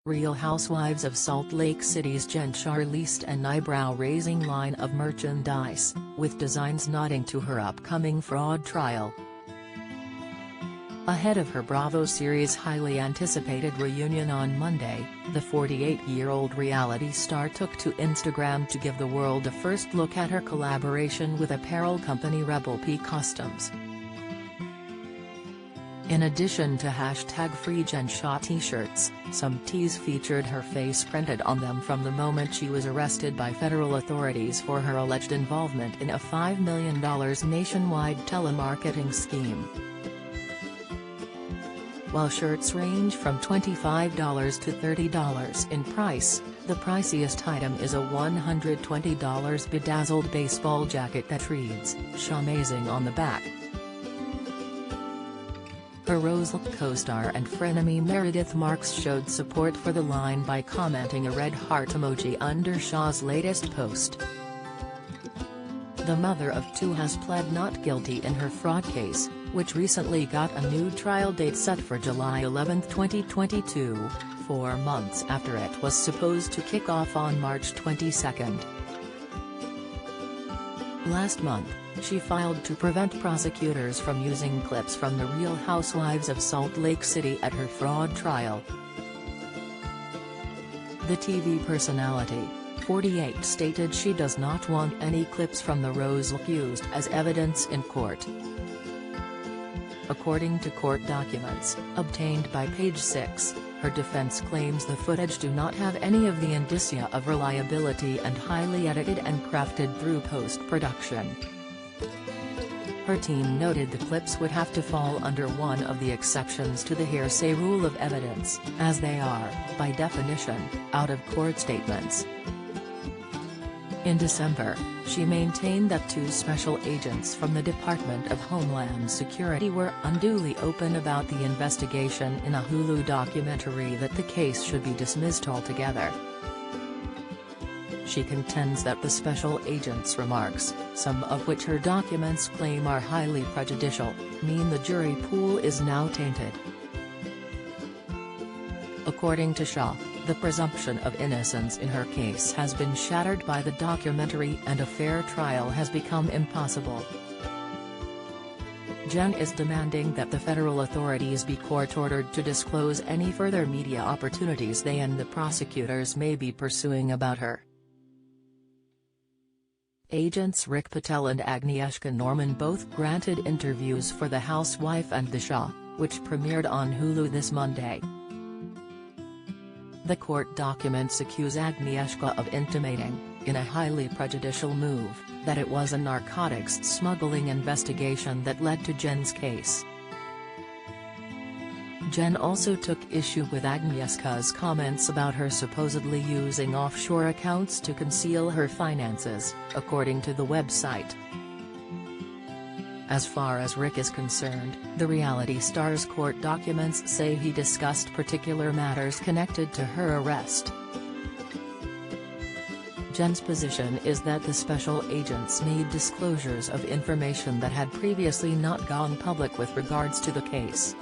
Real Housewives of Salt Lake City's Shah released an eyebrow-raising line of merchandise, with designs nodding to her upcoming fraud trial. Ahead of her Bravo series' highly anticipated reunion on Monday, the 48-year-old reality star took to Instagram to give the world a first look at her collaboration with apparel company Rebel P Customs. In addition to #FreeJenShah t-shirts, some tees featured her face printed on them from the moment she was arrested by federal authorities for her alleged involvement in a $5 million nationwide telemarketing scheme. While shirts range from $25 to $30 in price, the priciest item is a $120 bedazzled baseball jacket that reads, "Shahmazing" on the back. Her RHOSLC co-star and frenemy Meredith Marks showed support for the line by commenting a red heart emoji under Shah's latest post. The mother of two has pled not guilty in her fraud case, which recently got a new trial date set for July 11, 2022, 4 months after it was supposed to kick off on March 22. Last month, she filed to prevent prosecutors from using clips from the Real Housewives of Salt Lake City at her fraud trial. The TV personality, 48, stated she does not want any clips from the RHOSLC used as evidence in court. According to court documents, obtained by Page 6, her defense claims the footage do not have any of the indicia of reliability and highly edited and crafted through post-production. Her team noted the clips would have to fall under one of the exceptions to the hearsay rule of evidence, as they are, by definition, out-of-court statements. In December, she maintained that 2 special agents from the Department of Homeland Security were unduly open about the investigation in a Hulu documentary that the case should be dismissed altogether. She contends that the special agents' remarks, some of which her documents claim are highly prejudicial, mean the jury pool is now tainted. According to Shah, the presumption of innocence in her case has been shattered by the documentary and a fair trial has become impossible. Jen is demanding that the federal authorities be court-ordered to disclose any further media opportunities they and the prosecutors may be pursuing about her. Agents Rick Patel and Agnieszka Norman both granted interviews for The Housewife and The Shah, which premiered on Hulu this Monday. The court documents accuse Agnieszka of intimating, in a highly prejudicial move, that it was a narcotics smuggling investigation that led to Jen's case. Jen also took issue with Agnieszka's comments about her supposedly using offshore accounts to conceal her finances, according to the website. As far as Rick is concerned, the reality star's court documents say he discussed particular matters connected to her arrest. Jen's position is that the special agents made disclosures of information that had previously not gone public with regards to the case.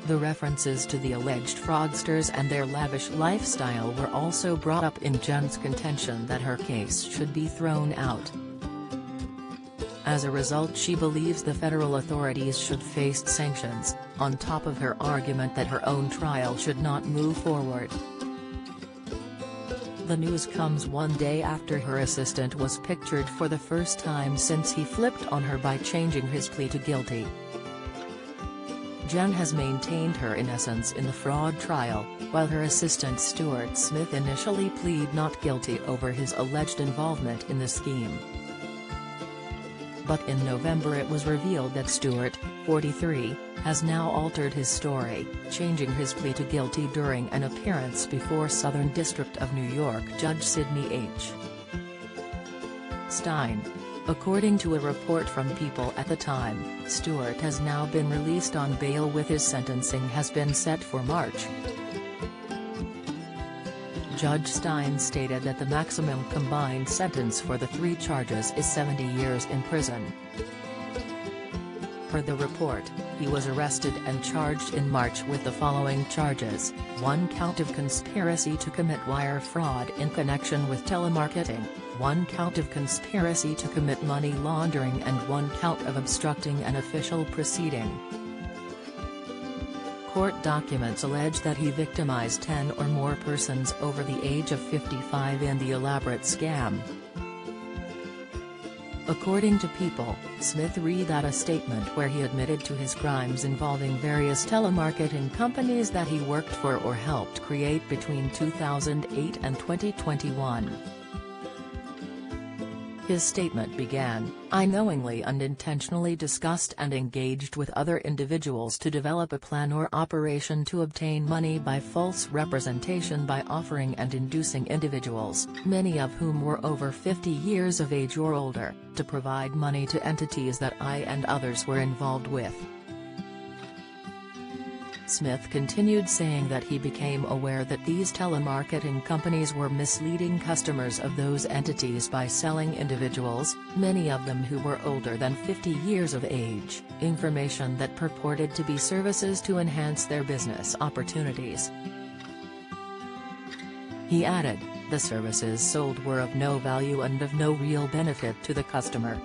The references to the alleged fraudsters and their lavish lifestyle were also brought up in Jen's contention that her case should be thrown out. As a result, she believes the federal authorities should face sanctions, on top of her argument that her own trial should not move forward. The news comes one day after her assistant was pictured for the first time since he flipped on her by changing his plea to guilty. Jen has maintained her innocence in the fraud trial, while her assistant Stuart Smith initially pleaded not guilty over his alleged involvement in the scheme. But in November it was revealed that Stuart, 43, has now altered his story, changing his plea to guilty during an appearance before Southern District of New York Judge Sidney H. Stein. According to a report from People at the time, Stuart has now been released on bail with his sentencing has been set for March. Judge Stein stated that the maximum combined sentence for the 3 charges is 70 years in prison. Per the report, He was arrested and charged in March with the following charges: 1 count of conspiracy to commit wire fraud in connection with telemarketing, 1 count of conspiracy to commit money laundering and 1 count of obstructing an official proceeding. Court documents allege that he victimized 10 or more persons over the age of 55 in the elaborate scam. According to People, Smith read out a statement where he admitted to his crimes involving various telemarketing companies that he worked for or helped create between 2008 and 2021. His statement began, "I knowingly and intentionally discussed and engaged with other individuals to develop a plan or operation to obtain money by false representation by offering and inducing individuals, many of whom were over 50 years of age or older, to provide money to entities that I and others were involved with." Smith continued saying that he became aware that these telemarketing companies were misleading customers of those entities by selling individuals, many of them who were older than 50 years of age, information that purported to be services to enhance their business opportunities. He added, "The services sold were of no value and of no real benefit to the customer."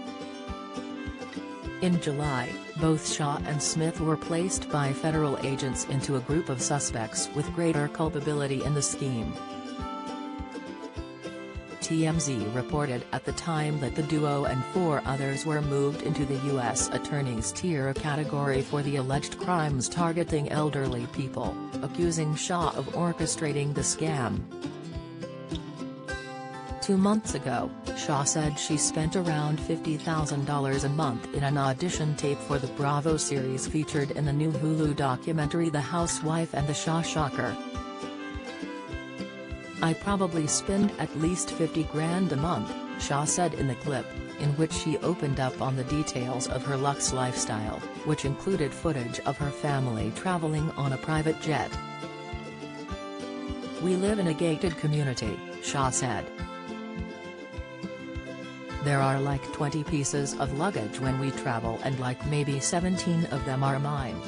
In July, both Shah and Smith were placed by federal agents into a group of suspects with greater culpability in the scheme. TMZ reported at the time that the duo and 4 others were moved into the U.S. Attorney's tier category for the alleged crimes targeting elderly people, accusing Shah of orchestrating the scam. 2 months ago, Shah said she spent around $50,000 a month in an audition tape for the Bravo series featured in the new Hulu documentary The Housewife and the Shah Shocker. "I probably spend at least 50 grand a month," Shah said in the clip, in which she opened up on the details of her luxe lifestyle, which included footage of her family traveling on a private jet. "We live in a gated community," Shah said. "There are like 20 pieces of luggage when we travel and like maybe 17 of them are mine.